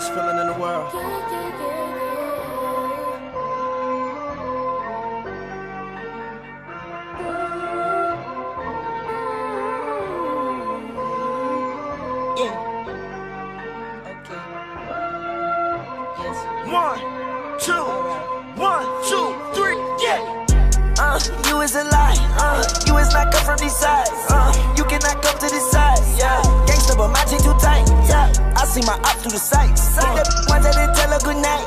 best feeling in the world. You is a lie, you is not come from these sides, you cannot come to this side, yeah. Gangsta, but my chain too tight, yeah. I see my op through the sights. The ones that didn't tell her good night,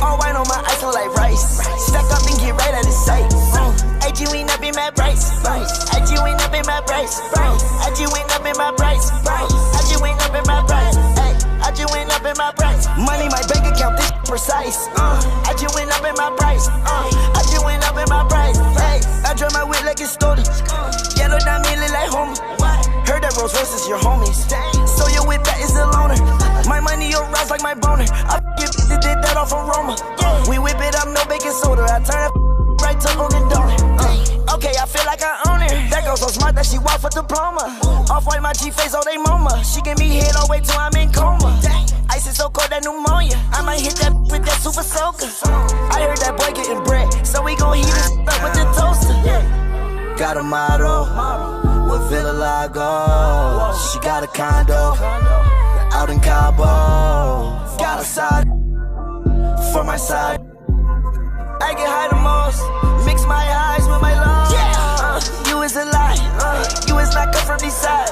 all white on my ice look like rice. Stack up and get right out of sight. AG ain't up in my price, AG ain't up in my price, AG ain't up in my price, AG ain't up in my price, AG ain't up in my price. Money my bank account, this precise. AG ain't up in my price, AG ain't up in my price. I drive my whip like it's stolen. Yellow diamond look like Homer. Heard that Rolls Royce is your homies. So your whip that is a loner. My money your rise like my boner. I did that off from Roma. We whip it up, no baking soda. I turn it right to Dunkin' Donut. Okay, I feel like I own it. That girl so smart that she walk for diploma. Off-white my G-face, oh they MoMA. She give me head all the way till I'm in coma. Ice is so cold that pneumonia. I might hit that with that super soaker. I heard that boy getting bread, so we gon' heat it up with the toaster. Got a model with Villa Lago. She got a condo out in Cabo. Got a side for my side. I get high the most, mix my highs with my lows. You is a lie, you is not come from this side.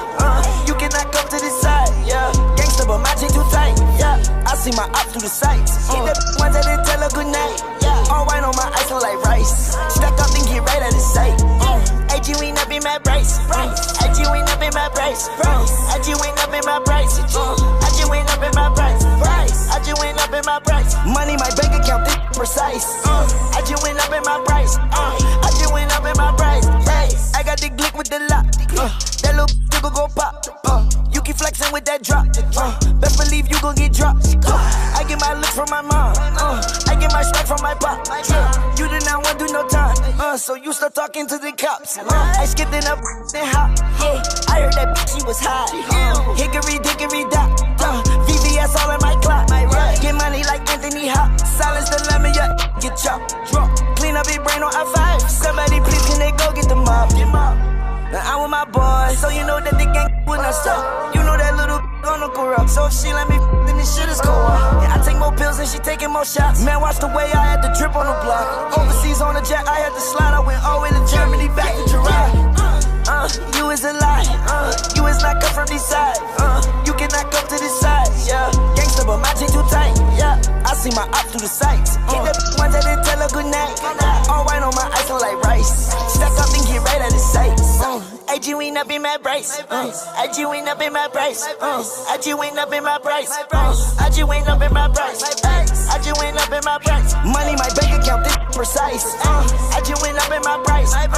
You cannot come to this side, yeah. Gangsta, but my chain too tight, yeah. I see my op through the sights. Hit the ones that didn't tell her good night, yeah. All white on my ice look like rice. Stack up and get right out of sight. AG ain't up in my price, AG ain't up in my price, AG ain't up in my price, AG ain't up in my price, AG ain't up in my price. Money my bank account, this precise. AG ain't up in my price, AG ain't up in my price. I got the glick with the lock, that little nigga gon' pop. You keep flexing with that drop, best believe you gon' get dropped. I get my looks from my mom, I get my strike from my pop. You did not want to do no time, so you start talking to the cops. I skipped it up and hop. I heard that bitch, she was hot. Hickory dickory dock. VVS all in my clock. Get money like Anthony Hop. Silence the lemon, yeah, get chopped. Clean up your brain on I5. Somebody please can they go get the mob? Now I'm with my boys, so you know that the gang will not stop. You know that little gonna corrupt. So if she let me, then this shit is cold. Yeah, I take more pills and she taking more shots. Man, watch the way I had to drip on the block. Overseas on the jet, I had to slide. I went all the way to Germany, back to Gerard. You is a lie, you is not come from this side. You cannot come to this side, yeah. Gangsta, but my chain too tight, yeah. I see my op through the sights. Hit the ones that didn't tell her good night. All white on my ice look like rice. Stack up and get right out of sight. AG ain't up in my price, AG ain't up in my price, AG ain't up in my price, AG ain't up in my price, AG ain't up in my price. Money my bank account, this precise. AG ain't up in my price, AG